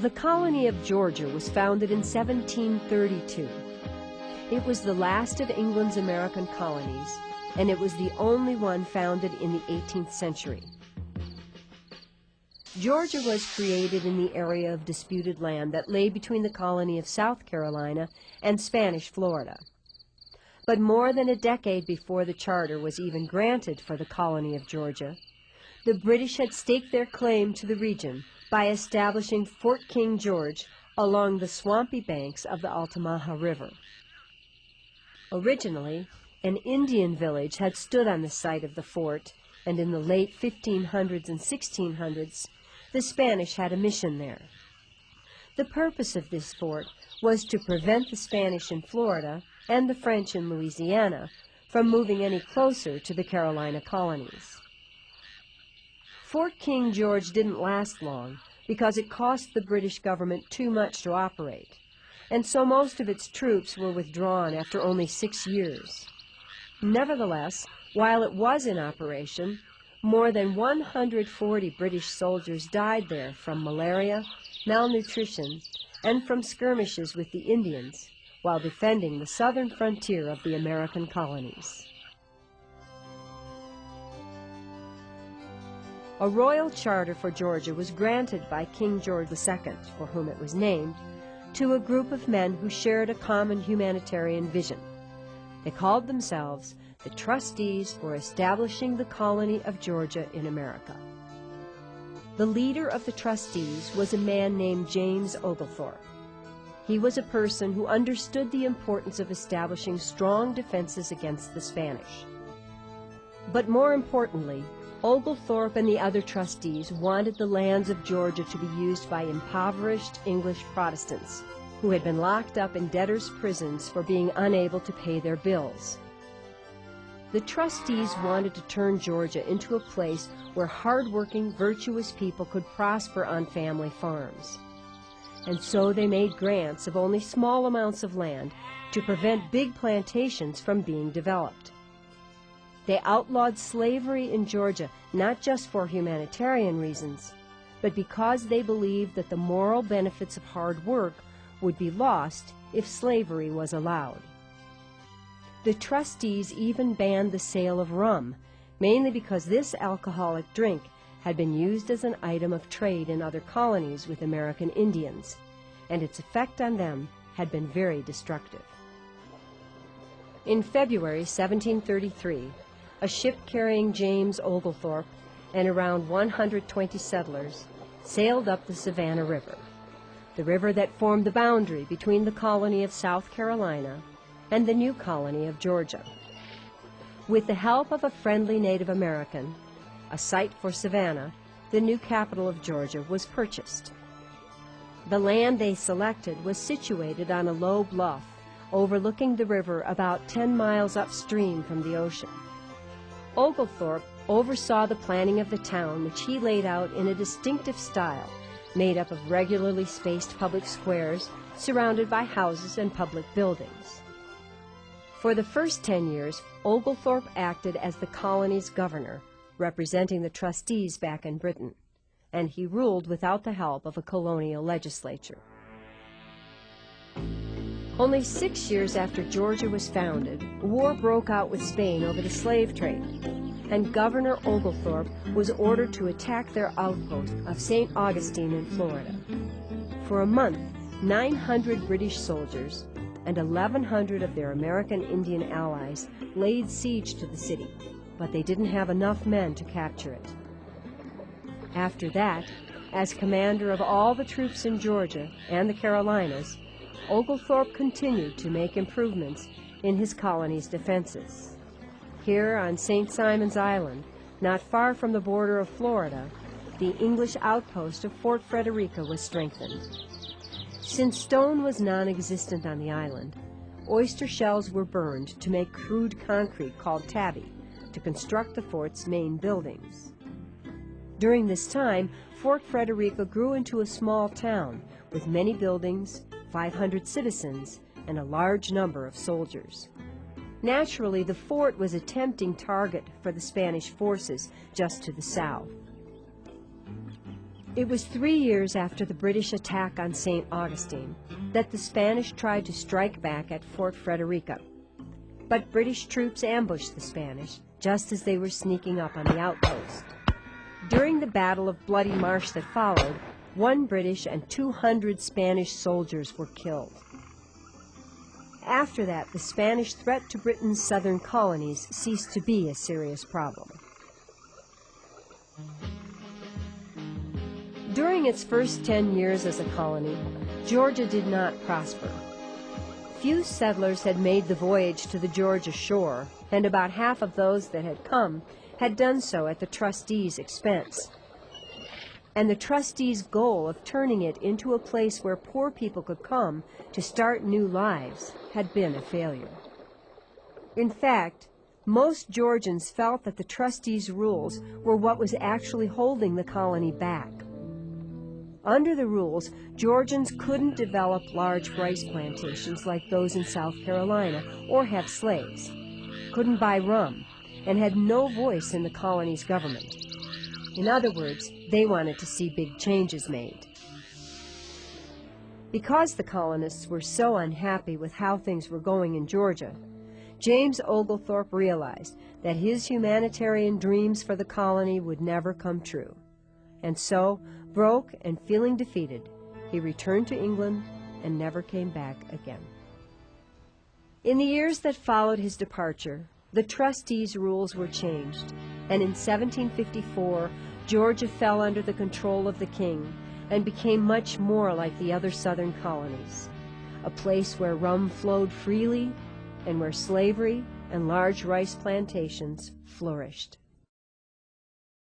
The colony of Georgia was founded in 1732. It was the last of England's American colonies, and it was the only one founded in the 18th century. Georgia was created in the area of disputed land that lay between the colony of South Carolina and Spanish Florida. But more than a decade before the charter was even granted for the colony of Georgia, the British had staked their claim to the region by establishing Fort King George along the swampy banks of the Altamaha River. Originally, an Indian village had stood on the site of the fort, and in the late 1500s and 1600s, the Spanish had a mission there. The purpose of this fort was to prevent the Spanish in Florida and the French in Louisiana from moving any closer to the Carolina colonies. Fort King George didn't last long because it cost the British government too much to operate, and so most of its troops were withdrawn after only 6 years. Nevertheless, while it was in operation, more than 140 British soldiers died there from malaria, malnutrition, and from skirmishes with the Indians while defending the southern frontier of the American colonies. A royal charter for Georgia was granted by King George II, for whom it was named, to a group of men who shared a common humanitarian vision. They called themselves the Trustees for Establishing the Colony of Georgia in America. The leader of the trustees was a man named James Oglethorpe. He was a person who understood the importance of establishing strong defenses against the Spanish. But more importantly, Oglethorpe and the other trustees wanted the lands of Georgia to be used by impoverished English Protestants who had been locked up in debtors' prisons for being unable to pay their bills. The trustees wanted to turn Georgia into a place where hard-working, virtuous people could prosper on family farms. And so they made grants of only small amounts of land to prevent big plantations from being developed. They outlawed slavery in Georgia, not just for humanitarian reasons, but because they believed that the moral benefits of hard work would be lost if slavery was allowed. The trustees even banned the sale of rum, mainly because this alcoholic drink had been used as an item of trade in other colonies with American Indians, and its effect on them had been very destructive. In February 1733, a ship carrying James Oglethorpe and around 120 settlers sailed up the Savannah River, the river that formed the boundary between the colony of South Carolina and the new colony of Georgia. With the help of a friendly Native American, a site for Savannah, the new capital of Georgia, was purchased. The land they selected was situated on a low bluff overlooking the river about 10 miles upstream from the ocean. Oglethorpe oversaw the planning of the town, which he laid out in a distinctive style, made up of regularly spaced public squares surrounded by houses and public buildings. For the first 10 years, Oglethorpe acted as the colony's governor, representing the trustees back in Britain, and he ruled without the help of a colonial legislature. Only 6 years after Georgia was founded, war broke out with Spain over the slave trade, and Governor Oglethorpe was ordered to attack their outpost of St. Augustine in Florida. For a month, 900 British soldiers and 1,100 of their American Indian allies laid siege to the city, but they didn't have enough men to capture it. After that, as commander of all the troops in Georgia and the Carolinas, Oglethorpe continued to make improvements in his colony's defenses. Here on St. Simon's Island, not far from the border of Florida, the English outpost of Fort Frederica was strengthened. Since stone was non-existent on the island, oyster shells were burned to make crude concrete called tabby to construct the fort's main buildings. During this time, Fort Frederica grew into a small town with many buildings, 500 citizens, and a large number of soldiers. Naturally, the fort was a tempting target for the Spanish forces just to the south. It was 3 years after the British attack on St. Augustine that the Spanish tried to strike back at Fort Frederica. But British troops ambushed the Spanish just as they were sneaking up on the outpost. During the Battle of Bloody Marsh that followed, 1 British and 200 Spanish soldiers were killed. After that, the Spanish threat to Britain's southern colonies ceased to be a serious problem. During its first 10 years as a colony, Georgia did not prosper. Few settlers had made the voyage to the Georgia shore, and about half of those that had come had done so at the trustees' expense. And the trustees' goal of turning it into a place where poor people could come to start new lives had been a failure. In fact, most Georgians felt that the trustees' rules were what was actually holding the colony back. Under the rules, Georgians couldn't develop large rice plantations like those in South Carolina or have slaves, couldn't buy rum, and had no voice in the colony's government. In other words, they wanted to see big changes made. Because the colonists were so unhappy with how things were going in Georgia, James Oglethorpe realized that his humanitarian dreams for the colony would never come true. And so, broke and feeling defeated, he returned to England and never came back again. In the years that followed his departure, the trustees' rules were changed, and in 1754, Georgia fell under the control of the king and became much more like the other southern colonies, a place where rum flowed freely and where slavery and large rice plantations flourished.